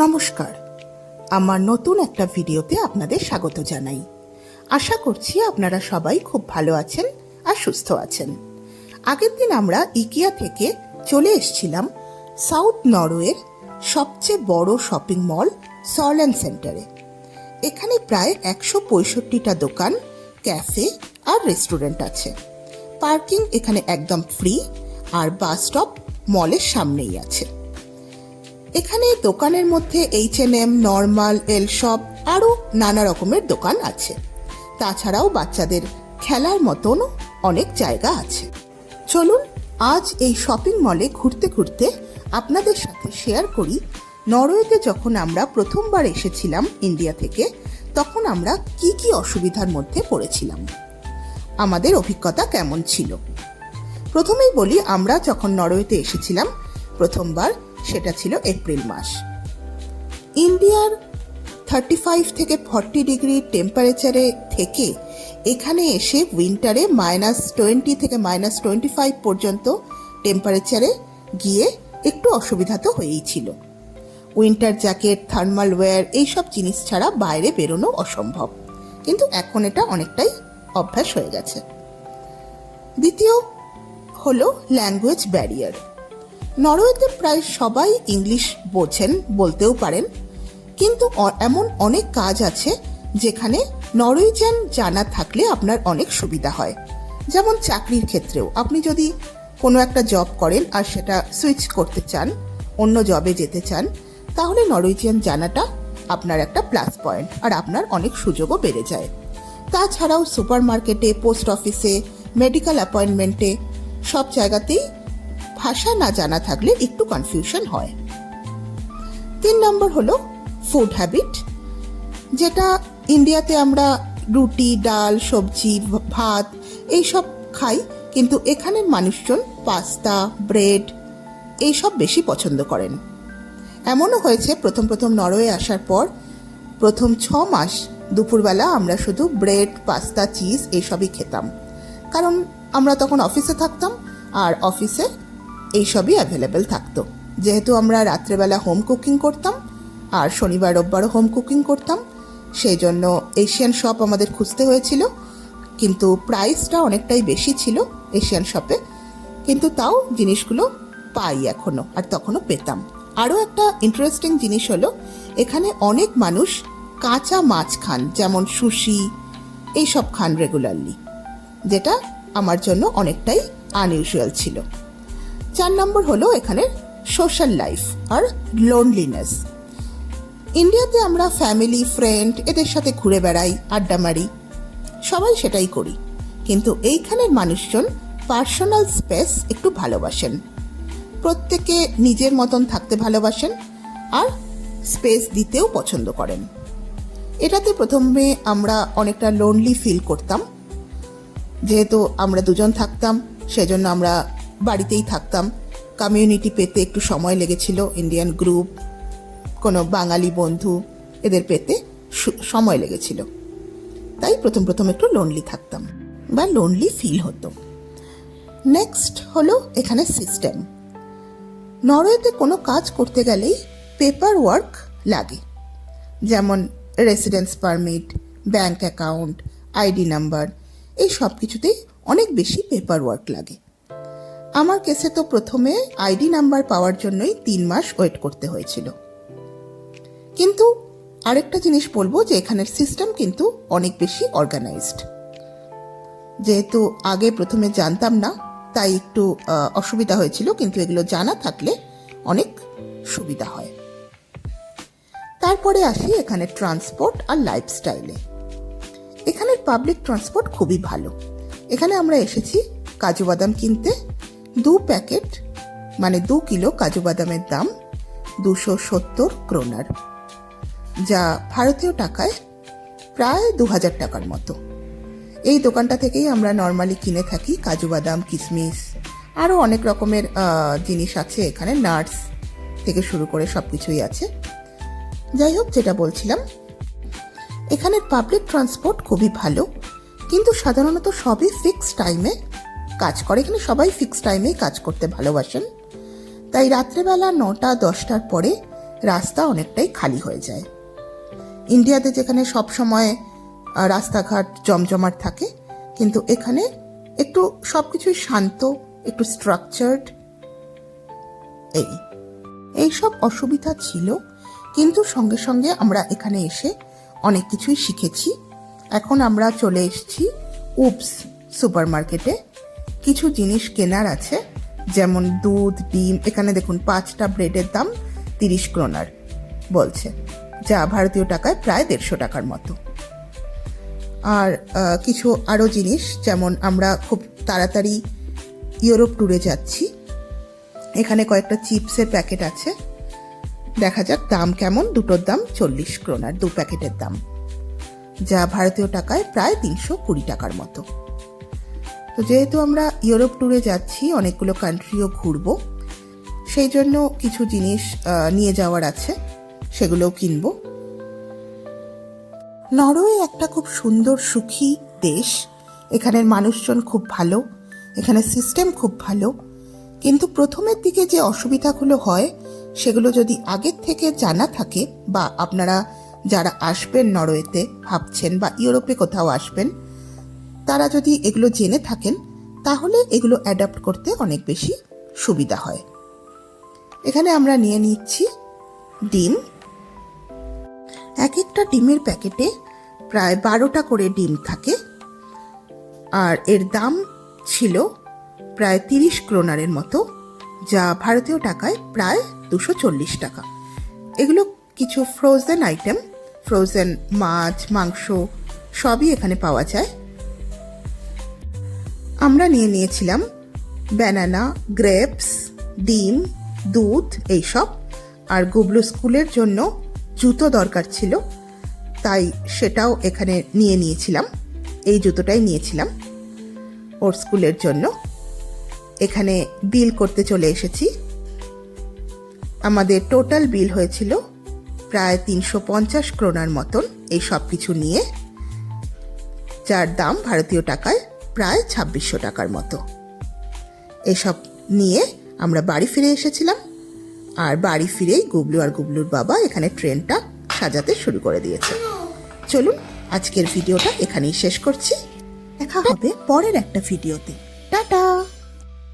নমস্কার, আমার নতুন একটা ভিডিওতে আপনাদের স্বাগত জানাই। আশা করছি আপনারা সবাই খুব ভালো আছেন আর সুস্থ আছেন। আগের দিন আমরা ইকিয়া থেকে চলে এসেছিলাম সাউথ নরওয়ের সবচেয়ে বড় শপিং মল সরল্যান্ড সেন্টারে। এখানে প্রায় 165টা দোকান, ক্যাফে আর রেস্টুরেন্ট আছে। পার্কিং এখানে একদম ফ্রি আর বাস স্টপ মলের সামনেই আছে। এখানে দোকানের মধ্যে H&M, নর্মাল, এলশপ আরও নানা রকমের দোকান আছে। তাছাড়াও বাচ্চাদের খেলার মতনও অনেক জায়গা আছে। চলুন আজ এই শপিং মলে ঘুরতে ঘুরতে আপনাদের সাথে শেয়ার করি নরওয়েতে যখন আমরা প্রথমবার এসেছিলাম ইন্ডিয়া থেকে, তখন আমরা কি কি অসুবিধার মধ্যে পড়েছিলাম, আমাদের অভিজ্ঞতা কেমন ছিল। প্রথমেই বলি, আমরা যখন নরওয়েতে এসেছিলাম প্রথমবার, সেটা ছিল এপ্রিল মাস। ইন্ডিয়ার 35 থেকে 40 ডিগ্রি টেম্পারেচারে থেকে এখানে এসে উইন্টারে -20 থেকে -25 পর্যন্ত টেম্পারেচারে গিয়ে একটু অসুবিধা তো হয়েই ছিল। উইন্টার জ্যাকেট, থার্মাল ওয়্যার এইসব জিনিস ছাড়া বাইরে বেরোনো অসম্ভব, কিন্তু এখন এটা অনেকটাই অভ্যাস হয়ে গেছে। দ্বিতীয় হলো ল্যাঙ্গুয়েজ ব্যারিয়ার। নরওয়েতে প্রায় সবাই ইংলিশ বোঝেন, বলতেও পারেন, কিন্তু এমন অনেক কাজ আছে যেখানে নরওয়েজিয়ান জানা থাকলে আপনার অনেক সুবিধা হয়। যেমন চাকরির ক্ষেত্রেও আপনি যদি কোনো একটা জব করেন আর সেটা সুইচ করতে চান, অন্য জবে যেতে চান, তাহলে নরওয়েজিয়ান জানাটা আপনার একটা প্লাস পয়েন্ট আর আপনার অনেক সুযোগও বেড়ে যায়। তাছাড়াও সুপার মার্কেটে, পোস্ট অফিসে, মেডিকেল অ্যাপয়েন্টমেন্টে সব জায়গাতেই ভাষা না জানা থাকলে একটু কনফিউশন হয়। 3 নম্বর হলো ফুড হ্যাবিট, যেটা ইন্ডিয়াতে আমরা রুটি, ডাল, সবজি, ভাত এইসব খাই, কিন্তু এখানের মানুষজন পাস্তা, ব্রেড এইসব বেশি পছন্দ করেন। এমনও হয়েছে প্রথম নরওয়ে আসার পর প্রথম 6 মাস দুপুরবেলা আমরা শুধু ব্রেড, পাস্তা, চিজ এইসবই খেতাম, কারণ আমরা তখন অফিসে থাকতাম আর অফিসে এইসবই অ্যাভেলেবেল থাকতো। যেহেতু আমরা রাত্রেবেলা হোম কুকিং করতাম আর শনিবার রোববারও হোম কুকিং করতাম, সেই জন্য এশিয়ান শপ আমাদের খুঁজতে হয়েছিল, কিন্তু প্রাইসটা অনেকটাই বেশি ছিল এশিয়ান শপে, কিন্তু তাও জিনিসগুলো পাই এখনও, আর তখনও পেতাম। আরও একটা ইন্টারেস্টিং জিনিস হলো, এখানে অনেক মানুষ কাঁচা মাছ খান, যেমন সুশি এইসব খান রেগুলারলি, যেটা আমার জন্য অনেকটাই আনইউজুয়াল ছিল। 4 নম্বর হলো এখানে সোশ্যাল লাইফ আর লোনলিনেস। ইন্ডিয়াতে আমরা ফ্যামিলি, ফ্রেন্ড এদের সাথে ঘুরে বেড়াই, আড্ডা মারি, সবাই সেটাই করি, কিন্তু এইখানের মানুষজন পার্সোনাল স্পেস একটু ভালোবাসেন। প্রত্যেকে নিজের মতন থাকতে ভালোবাসেন আর স্পেস দিতেও পছন্দ করেন। এটাতে প্রথমে আমরা অনেকটা লোনলি ফিল করতাম, যেহেতু আমরা দুজন থাকতাম, সেজন্য আমরা বাড়িতেই থাকতাম। কমিউনিটি পেতে একটু সময় লেগেছিল, ইন্ডিয়ান গ্রুপ, কোনো বাঙালি বন্ধু এদের পেতে সময় লেগেছিল, তাই প্রথম একটু লোনলি থাকতাম বা লোনলি ফিল হতো। নেক্সট হলো এখানে সিস্টেম। নরওয়েতে কোনো কাজ করতে গেলেই পেপার ওয়ার্ক লাগে, যেমন residence permit, bank account, ID number, এই সব কিছুতেই অনেক বেশি পেপার ওয়ার্ক লাগে। আমার কেসে তো প্রথমে আইডি নাম্বার পাওয়ার জন্যই 3 মাস ওয়েট করতে হয়েছিল। কিন্তু আরেকটা জিনিস বলবো যে এখানের সিস্টেম কিন্তু অনেক বেশি অর্গানাইজড। যেহেতু আগে প্রথমে জানতাম না, তাই একটু অসুবিধা হয়েছিল, কিন্তু এগুলো জানা থাকলে অনেক সুবিধা হয়। তারপরে আসি এখানে ট্রান্সপোর্ট আর লাইফস্টাইলে। এখানের পাবলিক ট্রান্সপোর্ট খুবই ভালো। এখানে আমরা এসেছি কাজু বাদাম কিনতে। 2 প্যাকেট মানে 2 কিলো কাজু বাদামের দাম 270 ক্রোনার, যা ভারতীয় টাকায় প্রায় 2000 টাকার মতো। এই দোকানটা থেকেই আমরা নর্মালি কিনে থাকি কাজু বাদাম, কিশমিশ, আরও অনেক রকমের জিনিস আছে এখানে, নাটস থেকে শুরু করে সব কিছুই আছে। যাই হোক, যেটা বলছিলাম, এখানের পাবলিক ট্রান্সপোর্ট খুবই ভালো, কিন্তু সাধারণত সবই ফিক্সড টাইমে কাজ করে। এখানে সবাই ফিক্সড টাইমেই কাজ করতে ভালোবাসেন, তাই রাত্রেবেলা 9টা 10টার পরে রাস্তা অনেকটাই খালি হয়ে যায়। ইন্ডিয়াতে যেখানে সব সময় রাস্তাঘাট জমজমাট থাকে, কিন্তু এখানে একটু সব কিছুই শান্ত, একটু স্ট্রাকচার্ড। এই সব অসুবিধা ছিল, কিন্তু সঙ্গে সঙ্গে আমরা এখানে এসে অনেক কিছুই শিখেছি। এখন আমরা চলে এসেছি উপস সুপার মার্কেটে। কিছু জিনিস কেনার আছে, যেমন দুধ, ডিম। এখানে দেখুন 5টা ব্রেডের দাম 30 ক্রোনার বলছে, যা ভারতীয় টাকায় প্রায় 150 টাকার মতো। আর কিছু আরও জিনিস, যেমন আমরা খুব তাড়াতাড়ি ইউরোপ ট্যুরে যাচ্ছি। এখানে কয়েকটা চিপসের প্যাকেট আছে, দেখা যাক দাম কেমন। দুটোর দাম 40 ক্রোনার, 2 প্যাকেটের দাম, যা ভারতীয় টাকায় প্রায় 320 টাকার মতো। তো যেহেতু আমরা ইউরোপ ট্যুরে যাচ্ছি, অনেকগুলো কান্ট্রিও ঘুরবো, সেই জন্য কিছু জিনিস নিয়ে যাওয়ার আছে, সেগুলোও কিনবো। নরওয়ে একটা খুব সুন্দর সুখী দেশ। এখানের মানুষজন খুব ভালো, এখানে সিস্টেম খুব ভালো, কিন্তু প্রথমের দিকে যে অসুবিধাগুলো হয় সেগুলো যদি আগের থেকে জানা থাকে, বা আপনারা যারা আসবেন নরওয়েতে ভাবছেন বা ইউরোপে কোথাও আসবেন, তারা যদি এগুলো জেনে থাকেন, তাহলে এগুলো অ্যাডাপ্ট করতে অনেক বেশি সুবিধা হয়। এখানে আমরা নিয়ে নিচ্ছি ডিম। এক একটা ডিমের প্যাকেটে প্রায় 12টা করে ডিম থাকে, আর এর দাম ছিল প্রায় 30 ক্রোনারের মতো, যা ভারতীয় টাকায় প্রায় 240 টাকা। এগুলো কিছু ফ্রোজেন আইটেম, ফ্রোজেন মাছ, মাংস সবই এখানে পাওয়া যায়। আমরা নিয়ে নিয়েছিলাম ব্যানানা, গ্রেপস, ডিম, দুধ এইসব। আর গুবলু স্কুলের জন্য জুতো দরকার ছিল, তাই সেটাও এখানে নিয়ে নিয়েছিলাম। এই জুতোটাই নিয়েছিলাম ওর স্কুলের জন্য। এখানে বিল করতে চলে এসেছি। আমাদের টোটাল বিল হয়েছিল প্রায় 350 ক্রোনার মতন, এই সব কিছু নিয়ে, যার দাম ভারতীয় টাকায় প্রায় 2600 টাকার মতো। এসব নিয়ে আমরা বাড়ি ফিরে এসেছিলাম, আর বাড়ি ফিরেই গুবলু আর গুবলুর বাবা এখানে ট্রেনটা সাজাতে শুরু করে দিয়েছে। চলুন আজকের ভিডিওটা এখানেই শেষ করছি, দেখা হবে পরের একটা ভিডিওতে। টাটা।